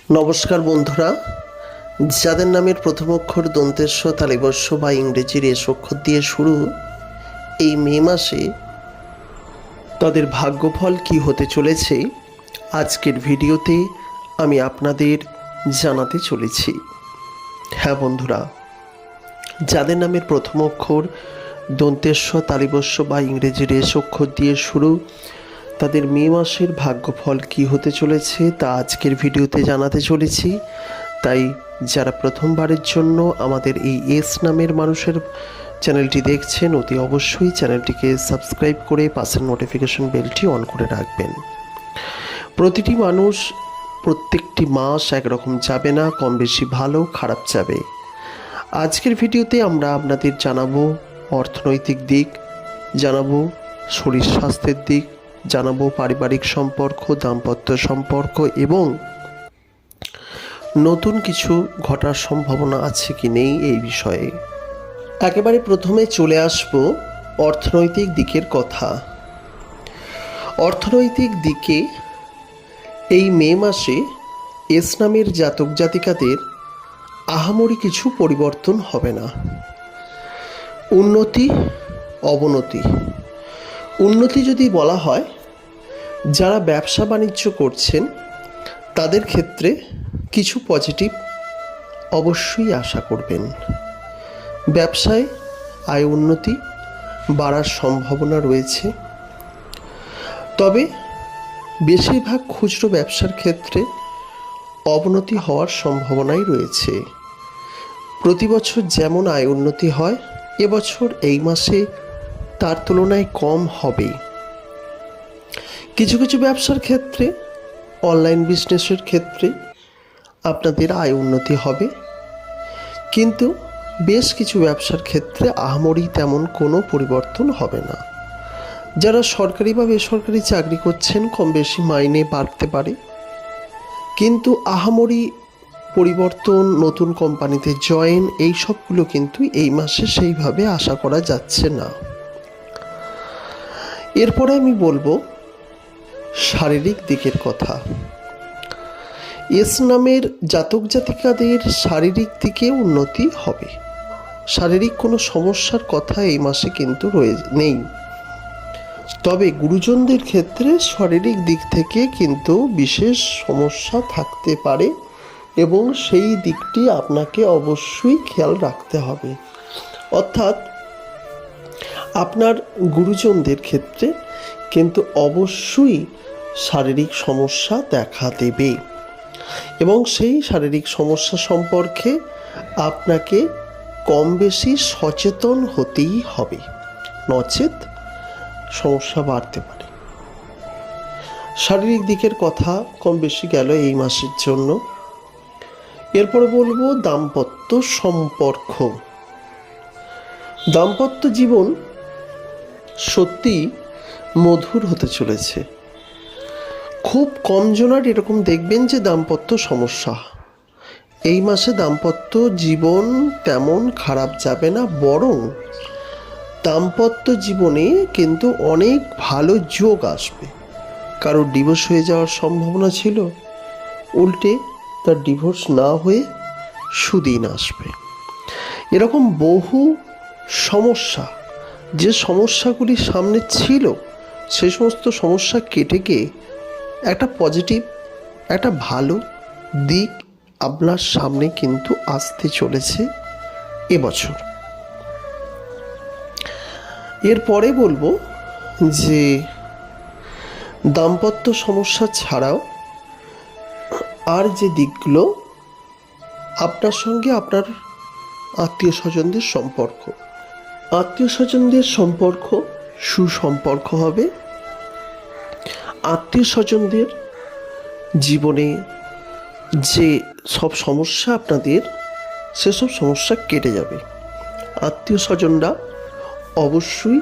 নমস্কার বন্ধুরা, যাদের নামের প্রথম অক্ষর দন্তেস্ব তালিবস্য বা ইংরেজির এস অক্ষর দিয়ে শুরু, এই মে মাসে তাদের ভাগ্যফল কি হতে চলেছে আজকের ভিডিওতে আমি আপনাদের জানাতে চলেছি। হ্যাঁ বন্ধুরা, যাদের নামের প্রথম অক্ষর দন্তেস্ব তালিবস্য বা ইংরেজির এস অক্ষর দিয়ে শুরু, তাদের মে মাসের ভাগ্যফল কি হতে চলেছে তা আজকের ভিডিওতে জানাতে চলেছি। তাই যারা প্রথমবারের জন্য আমাদের এই এস নামের মানুষের চ্যানেলটি দেখছেন, অতি অবশ্যই চ্যানেলটিকে সাবস্ক্রাইব করে পাশের নোটিফিকেশন বেলটি অন করে রাখবেন। প্রতিটি মানুষ প্রত্যেকটি মাস একরকম যাবে না, কম বেশি ভালো খারাপ যাবে। আজকের ভিডিওতে আমরা আপনাদের জানাবো অর্থনৈতিক দিক, জানাবো শরীর স্বাস্থ্যের দিক, জানাবো পারিবারিক সম্পর্ক, দাম্পত্য সম্পর্ক এবং নতুন কিছু ঘটার সম্ভাবনা আছে কি নেই এই বিষয়ে। একেবারে প্রথমে চলে আসব অর্থনৈতিক দিকের কথা। অর্থনৈতিক দিকে এই মে মাসে এস নামের জাতক জাতিকাদের আহামরি কিছু পরিবর্তন হবে না। উন্নতি অবনতি। উন্নতি যদি বলা হয়, যারা ব্যবসা বাণিজ্য করছেন তাদের ক্ষেত্রে কিছু পজিটিভ অবশ্যই আশা করবেন। ব্যবসায় আয় উন্নতি বাড়ার সম্ভাবনা রয়েছে, তবে বেশিরভাগ খুচরো ব্যবসার ক্ষেত্রে অবনতি হওয়ার সম্ভাবনাই রয়েছে। প্রতি বছর যেমন আয় উন্নতি হয়, এবছর এই মাসে তার তুলনায় কম হবে। কিছু কিছু ব্যবসার ক্ষেত্রে, অনলাইন বিজনেসের ক্ষেত্রে আপনাদের আয় উন্নতি হবে, কিন্তু বেশ কিছু ব্যবসার ক্ষেত্রে আহামরি তেমন কোনো পরিবর্তন হবে না। যারা সরকারি বা বেসরকারি চাকরি করছেন, কম বেশি মাইনে বাড়তে পারে, কিন্তু আহামরি পরিবর্তন, নতুন কোম্পানিতে জয়েন, এই সবগুলো কিন্তু এই মাসে সেইভাবে আশা করা যাচ্ছে না। এরপরে আমি বলবো শারীরিক দিকের কথা। এস নামের জাতক জাতিকাদের শারীরিক দিকে উন্নতি হবে। শারীরিক কোনো সমস্যার কথা এই মাসে কিন্তু নেই, তবে গুরুজনদের ক্ষেত্রে শারীরিক দিক থেকে কিন্তু বিশেষ সমস্যা থাকতে পারে এবং সেই দিকটি আপনাকে অবশ্যই খেয়াল রাখতে হবে। অর্থাৎ আপনার গুরুজনদের ক্ষেত্রে কিন্তু অবশ্যই শারীরিক সমস্যা দেখা দেবে এবং সেই শারীরিক সমস্যা সম্পর্কে আপনাকে কম বেশি সচেতন হতেই হবে, নচেত সমস্যা বাড়তে পারে। শারীরিক দিকের কথা কম বেশি গেল এই মাসের জন্য। এরপরে বলবো দাম্পত্য সম্পর্ক। দাম্পত্য জীবন সত্যি মধুর হতে চলেছে। খুব কম জনার এরকম দেখবেন যে দাম্পত্য সমস্যা। এই মাসে দাম্পত্য জীবন তেমন খারাপ যাবে না, বরং দাম্পত্য জীবনে কিন্তু অনেক ভালো যোগ আসবে। কারোর ডিভোর্স হয়ে যাওয়ার সম্ভাবনা ছিল, উল্টে তার ডিভোর্স না হয়ে সুদিন আসবে। এরকম বহু সমস্যা, যে সমস্যাগুলি সামনে ছিল, সে সমস্ত সমস্যা কেটে গিয়ে একটা পজিটিভ, একটা ভালো দিক আপনার সামনে কিন্তু আসতে চলেছে এবছর। এরপরে বলবো যে দাম্পত্য সমস্যা ছাড়াও আর যে দিকগুলো, আপনার সঙ্গে আপনার আত্মীয় স্বজনদের সম্পর্ক, আত্মীয় স্বজনদের সম্পর্ক সুসম্পর্ক হবে। আত্মীয় স্বজনদের জীবনে যে সব সমস্যা আপনাদের, সেসব সমস্যা কেটে যাবে। আত্মীয় স্বজনরা অবশ্যই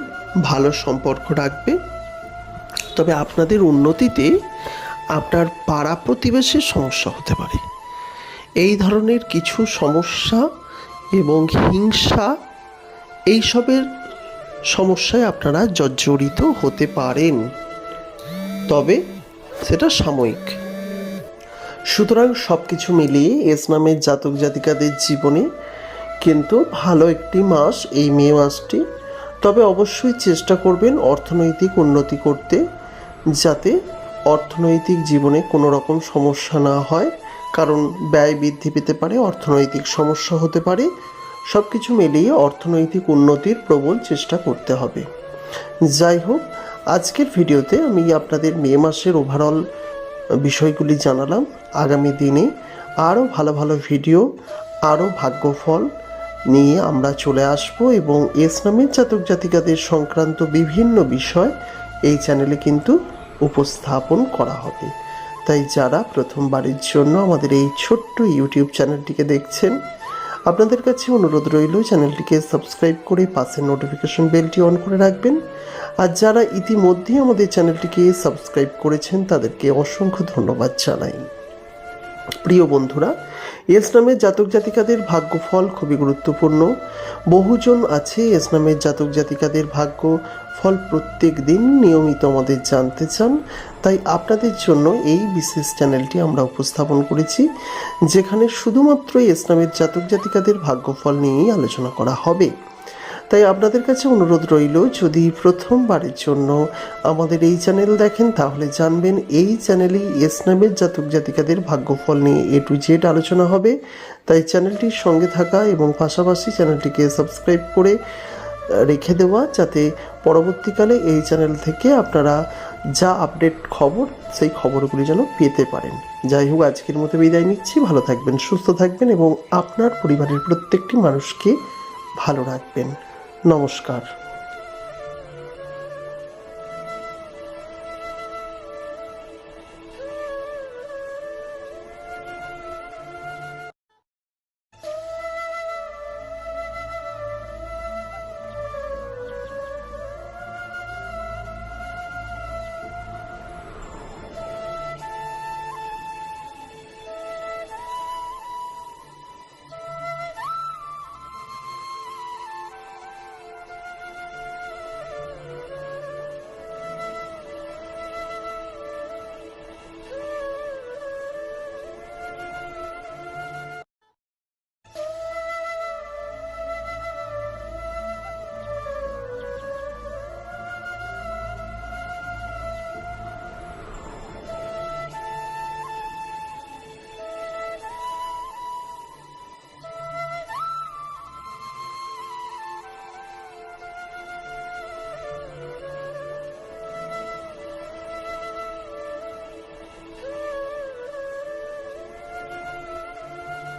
ভালো সম্পর্ক রাখবে, তবে আপনাদের উন্নতিতে আপনার পাড়া প্রতিবেশীর সমস্যা হতে পারে। এই ধরনের কিছু সমস্যা এবং হিংসা, এইসবের সমস্যায় আপনারা জর্জরিত হতে পারেন, তবে সেটা সাময়িক। সুতরাং সব কিছু মিলিয়ে এস নামের জাতক জাতিকাদের জীবনে কিন্তু ভালো একটি মাস এই মে মাসটি। তবে অবশ্যই চেষ্টা করবেন অর্থনৈতিক উন্নতি করতে, যাতে অর্থনৈতিক জীবনে কোনো রকম সমস্যা না হয়, কারণ ব্যয় বৃদ্ধি পেতে পারে, অর্থনৈতিক সমস্যা হতে পারে। সব কিছু মিলিয়ে অর্থনৈতিক উন্নতির প্রবল চেষ্টা করতে হবে। যাই হোক, আজকের ভিডিওতে আমি আপনাদের মে মাসের ওভারঅল বিষয়গুলি জানালাম। আগামী দিনে আরও ভালো ভালো ভিডিও, আরও ভাগ্যফল নিয়ে আমরা চলে আসব এবং এস নামের জাতক জাতিকাদের সংক্রান্ত বিভিন্ন বিষয় এই চ্যানেলে কিন্তু উপস্থাপন করা হবে। তাই যারা প্রথমবারের জন্য আমাদের এই ছোট্ট ইউটিউব চ্যানেলটিকে দেখছেন, আপনাদের কাছে অনুরোধ রইল চ্যানেলটিকে সাবস্ক্রাইব করে পাশের নোটিফিকেশন বেলটি অন করে রাখবেন। আর যারা ইতিমধ্যেই আমাদের চ্যানেলটিকে সাবস্ক্রাইব করেছেন তাদেরকে অসংখ্য ধন্যবাদ জানাই। প্রিয় বন্ধুরা, এস নামের জাতক জাতিকাদের ভাগ্যফল খুবই গুরুত্বপূর্ণ। বহুজন আছে এস নামের জাতক জাতিকাদের ভাগ্য ফল প্রত্যেক দিন নিয়মিত আমাদের জানতে চান। তাই আপনাদের জন্য এই বিশেষ চ্যানেলটি আমরা উপস্থাপন করেছি, যেখানে শুধুমাত্র এস নামের জাতক জাতিকাদের ভাগ্যফল নিয়েই আলোচনা করা হবে। তাই আপনাদের কাছে অনুরোধ রইল, যদি প্রথমবারের জন্য আমাদের এই চ্যানেল দেখেন তাহলে জানবেন এই চ্যানেলেই এস নামের জাতক জাতিকাদের ভাগ্যফল নিয়ে A to Z আলোচনা হবে। তাই চ্যানেলটির সঙ্গে থাকা এবং পাশাপাশি চ্যানেলটিকে সাবস্ক্রাইব করে রেখে দেওয়া, যাতে পরবর্তীকালে এই চ্যানেল থেকে আপনারা যা আপডেট খবর সেই খবরগুলি যেন পেতে পারেন। যাই হোক, আজকের মতো বিদায় নিচ্ছি। ভালো থাকবেন, সুস্থ থাকবেন এবং আপনার পরিবারের প্রত্যেকটি মানুষকে ভালো রাখবেন। নমস্কার।